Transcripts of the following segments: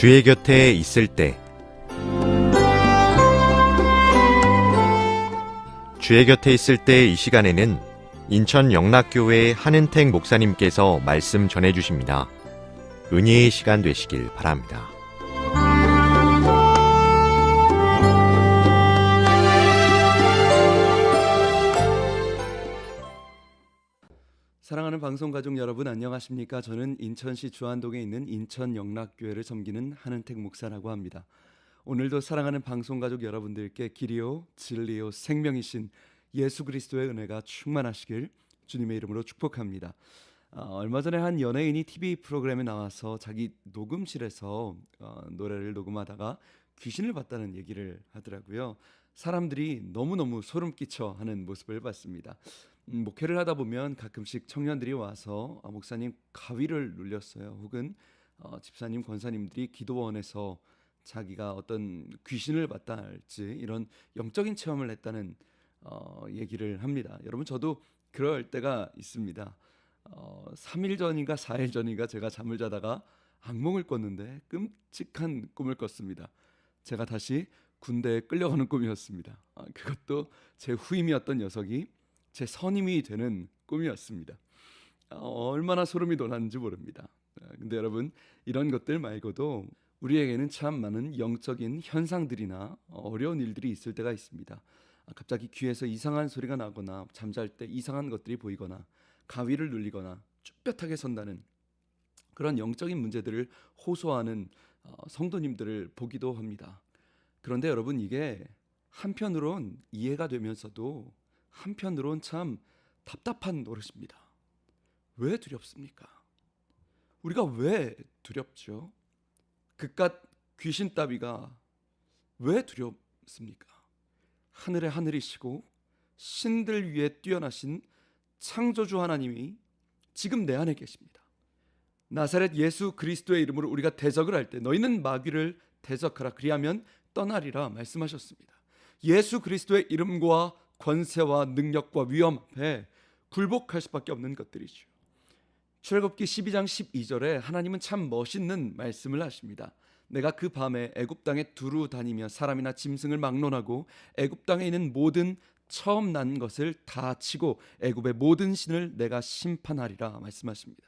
주의 곁에 있을 때 주의 곁에 있을 때 이 시간에는 인천 영락교회 한은택 목사님께서 말씀 전해주십니다. 은혜의 시간 되시길 바랍니다. 사랑하는 방송가족 여러분 안녕하십니까? 저는 인천시 주안동에 있는 인천 영락교회를 섬기는 한은택 목사라고 합니다. 오늘도 사랑하는 방송가족 여러분들께 길이요 진리요 생명이신 예수 그리스도의 은혜가 충만하시길 주님의 이름으로 축복합니다. 얼마 전에 한 연예인이 TV 프로그램에 나와서 자기 녹음실에서 노래를 녹음하다가 귀신을 봤다는 얘기를 하더라고요. 사람들이 너무너무 소름 끼쳐 하는 모습을 봤습니다. 목회를 하다 보면 가끔씩 청년들이 와서 목사님 가위를 눌렸어요. 혹은 집사님, 권사님들이 기도원에서 자기가 어떤 귀신을 봤다 할지 이런 영적인 체험을 했다는 얘기를 합니다. 여러분 저도 그럴 때가 있습니다. 3일 전인가 4일 전인가 제가 잠을 자다가 악몽을 꿨는데 끔찍한 꿈을 꿨습니다. 제가 다시 군대에 끌려가는 꿈이었습니다. 그것도 제 후임이었던 녀석이 제 선임이 되는 꿈이었습니다. 얼마나 소름이 돋았는지 모릅니다. 근데 여러분 이런 것들 말고도 우리에게는 참 많은 영적인 현상들이나 어려운 일들이 있을 때가 있습니다. 갑자기 귀에서 이상한 소리가 나거나 잠잘 때 이상한 것들이 보이거나 가위를 눌리거나 쭈뼛하게 선다는 그런 영적인 문제들을 호소하는 성도님들을 보기도 합니다. 그런데 여러분 이게 한편으론 이해가 되면서도 한편으론 참 답답한 노릇입니다. 왜 두렵습니까? 우리가 왜 두렵죠? 그깟 귀신 따위가 왜 두렵습니까? 하늘의 하늘이시고 신들 위에 뛰어나신 창조주 하나님이 지금 내 안에 계십니다. 나사렛 예수 그리스도의 이름으로 우리가 대적을 할 때 너희는 마귀를 대적하라 그리하면 떠나리라 말씀하셨습니다. 예수 그리스도의 이름과 권세와 능력과 위엄 앞에 굴복할 수밖에 없는 것들이죠. 출애굽기 12장 12절에 하나님은 참 멋있는 말씀을 하십니다. 내가 그 밤에 애굽 땅에 두루 다니며 사람이나 짐승을 막론하고 애굽 땅에 있는 모든 처음 난 것을 다 치고 애굽의 모든 신을 내가 심판하리라 말씀하십니다.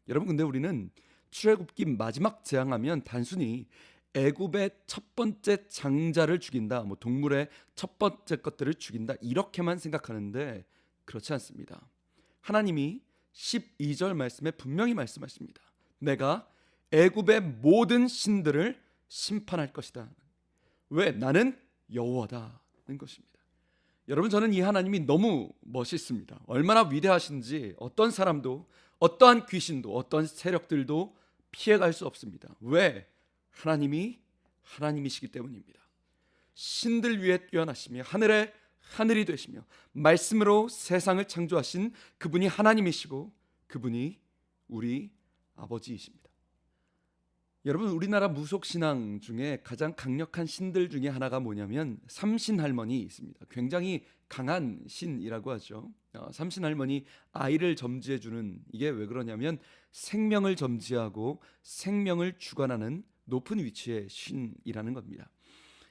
여러분 근데 우리는 출애굽기 마지막 재앙하면 단순히 애굽의 첫 번째 장자를 죽인다, 동물의 첫 번째 것들을 죽인다 이렇게만 생각하는데 그렇지 않습니다. 하나님이 12절 말씀에 분명히 말씀하십니다. 내가 애굽의 모든 신들을 심판할 것이다. 왜? 나는 여호와다는 것입니다. 여러분 저는 이 하나님이 너무 멋있습니다. 얼마나 위대하신지 어떤 사람도 어떠한 귀신도 어떤 세력들도 피해갈 수 없습니다. 왜? 하나님이 하나님이시기 때문입니다. 신들 위에 뛰어나시며 하늘의 하늘이 되시며 말씀으로 세상을 창조하신 그분이 하나님이시고 그분이 우리 아버지이십니다. 여러분 우리나라 무속신앙 중에 가장 강력한 신들 중에 하나가 뭐냐면 삼신할머니 있습니다. 굉장히 강한 신이라고 하죠. 삼신할머니 아이를 점지해 주는 이게 왜 그러냐면 생명을 점지하고 생명을 주관하는 높은 위치의 신이라는 겁니다.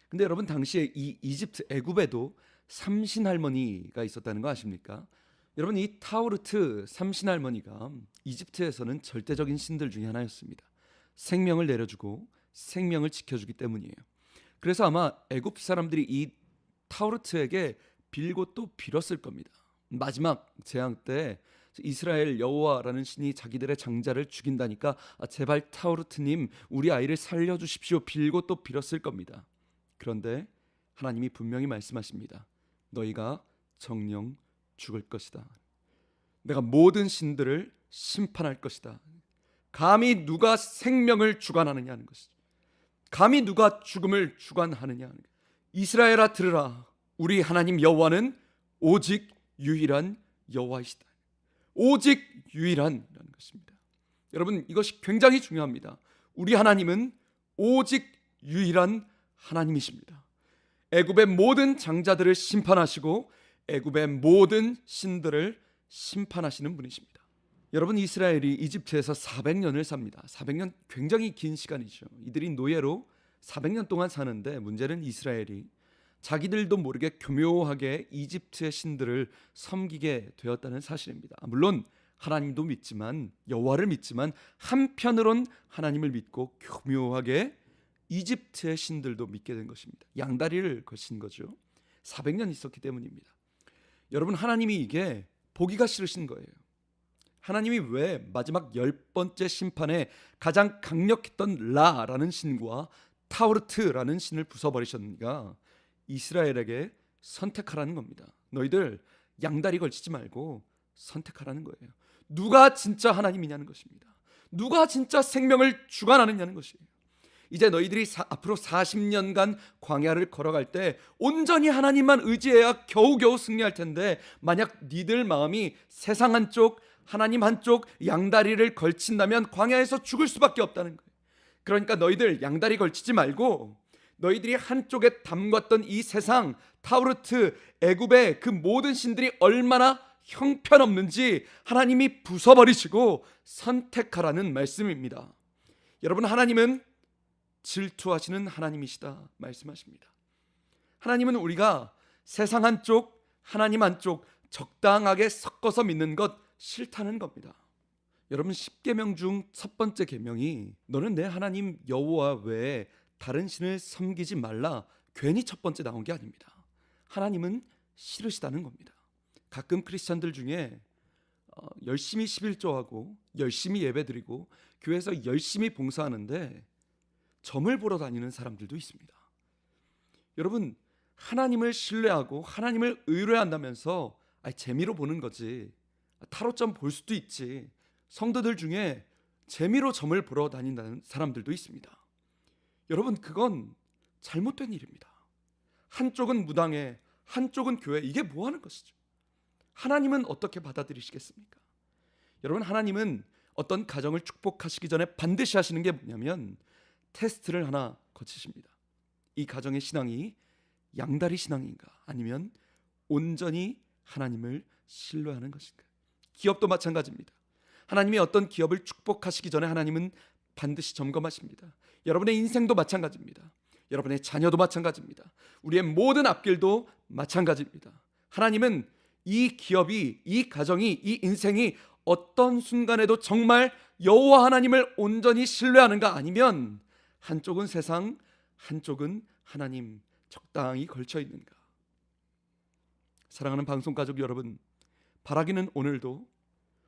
근데 여러분 당시에 이 이집트 애굽에도 삼신할머니가 있었다는 거 아십니까? 여러분 이 타우르트 삼신할머니가 이집트에서는 절대적인 신들 중에 하나였습니다. 생명을 내려주고 생명을 지켜주기 때문이에요. 그래서 아마 애굽 사람들이 이 타우르트에게 빌고 또 빌었을 겁니다. 마지막 재앙 때 이스라엘 여호와라는 신이 자기들의 장자를 죽인다니까 제발 타우르트님 우리 아이를 살려주십시오 빌고 또 빌었을 겁니다. 그런데 하나님이 분명히 말씀하십니다. 너희가 정령 죽을 것이다. 내가 모든 신들을 심판할 것이다. 감히 누가 생명을 주관하느냐 하는 것이죠. 감히 누가 죽음을 주관하느냐 하는 것이죠. 이스라엘아 들으라. 우리 하나님 여호와는 오직 유일한 여호와이시다. 오직 유일한이라는 것입니다. 여러분 이것이 굉장히 중요합니다. 우리 하나님은 오직 유일한 하나님이십니다. 애굽의 모든 장자들을 심판하시고 애굽의 모든 신들을 심판하시는 분이십니다. 여러분, 이스라엘이 이집트에서 400년을 삽니다. 400년 굉장히 긴 시간이죠. 이들이 노예로 400년 동안 사는데, 문제는 이스라엘이 자기들도 모르게 교묘하게 이집트의 신들을 섬기게 되었다는 사실입니다. 물론 하나님도 믿지만, 여호와를 믿지만, 한편으론 하나님을 믿고 교묘하게 이집트의 신들도 믿게 된 것입니다. 양다리를 거신 거죠. 400년 있었기 때문입니다. 여러분, 하나님이 이게 보기가 싫으신 거예요. 하나님이 왜 마지막 10번째 심판에 가장 강력했던 라라는 신과 타우르트라는 신을 부숴버리셨는가? 이스라엘에게 선택하라는 겁니다. 너희들 양다리 걸치지 말고 선택하라는 거예요. 누가 진짜 하나님이냐는 것입니다. 누가 진짜 생명을 주관하느냐는 것이에요. 이제 너희들이 앞으로 40년간 광야를 걸어갈 때 온전히 하나님만 의지해야 겨우겨우 승리할 텐데, 만약 니들 마음이 세상 한쪽 하나님 한쪽 양다리를 걸친다면 광야에서 죽을 수밖에 없다는 거예요. 그러니까 너희들 양다리 걸치지 말고 너희들이 한쪽에 담궜던 이 세상, 타우르트, 애굽의 그 모든 신들이 얼마나 형편없는지 하나님이 부숴버리시고 선택하라는 말씀입니다. 여러분, 하나님은 질투하시는 하나님이시다 말씀하십니다. 하나님은 우리가 세상 한쪽, 하나님 한쪽 적당하게 섞어서 믿는 것 싫다는 겁니다. 여러분, 10계명 중 첫 번째 계명이 너는 내 하나님 여호와 외에 다른 신을 섬기지 말라, 괜히 첫 번째 나온 게 아닙니다. 하나님은 싫으시다는 겁니다. 가끔 크리스천들 중에 열심히 11조하고 열심히 예배드리고 교회에서 열심히 봉사하는데 점을 보러 다니는 사람들도 있습니다. 여러분, 하나님을 신뢰하고 하나님을 의뢰한다면서 재미로 보는 거지, 타로점 볼 수도 있지, 성도들 중에 재미로 점을 보러 다닌다는 사람들도 있습니다. 여러분, 그건 잘못된 일입니다. 한쪽은 무당회, 한쪽은 교회, 이게 뭐 하는 것이죠? 하나님은 어떻게 받아들이시겠습니까? 여러분, 하나님은 어떤 가정을 축복하시기 전에 반드시 하시는 게 뭐냐면 테스트를 하나 거치십니다. 이 가정의 신앙이 양다리 신앙인가, 아니면 온전히 하나님을 신뢰하는 것인가. 기업도 마찬가지입니다. 하나님이 어떤 기업을 축복하시기 전에 하나님은 반드시 점검하십니다. 여러분의 인생도 마찬가지입니다. 여러분의 자녀도 마찬가지입니다. 우리의 모든 앞길도 마찬가지입니다. 하나님은 이 기업이, 이 가정이, 이 인생이 어떤 순간에도 정말 여호와 하나님을 온전히 신뢰하는가, 아니면 한쪽은 세상, 한쪽은 하나님 적당히 걸쳐 있는가. 사랑하는 방송가족 여러분, 바라기는 오늘도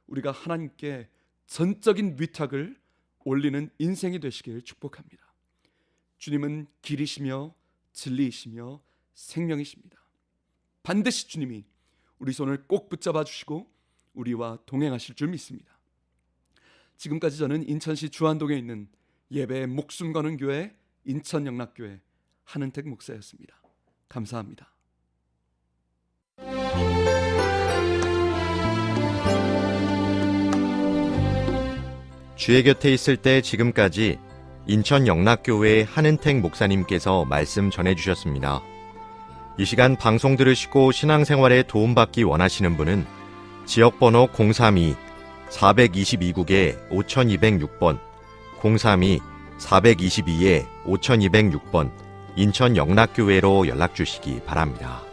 우리가 하나님께 전적인 위탁을 올리는 인생이 되시길 축복합니다. 주님은 길이시며 진리이시며 생명이십니다. 반드시 주님이 우리 손을 꼭 붙잡아 주시고 우리와 동행하실 줄 믿습니다. 지금까지 저는 인천시 주안동에 있는 예배에 목숨 거는 교회 인천영락교회 한은택 목사였습니다. 감사합니다. 주의 곁에 있을 때 지금까지 인천영락교회 한은택 목사님께서 말씀 전해주셨습니다. 이 시간 방송 들으시고 신앙생활에 도움받기 원하시는 분은 지역번호 032-422국에 5206번, 032-422-5206번 인천영락교회로 연락주시기 바랍니다.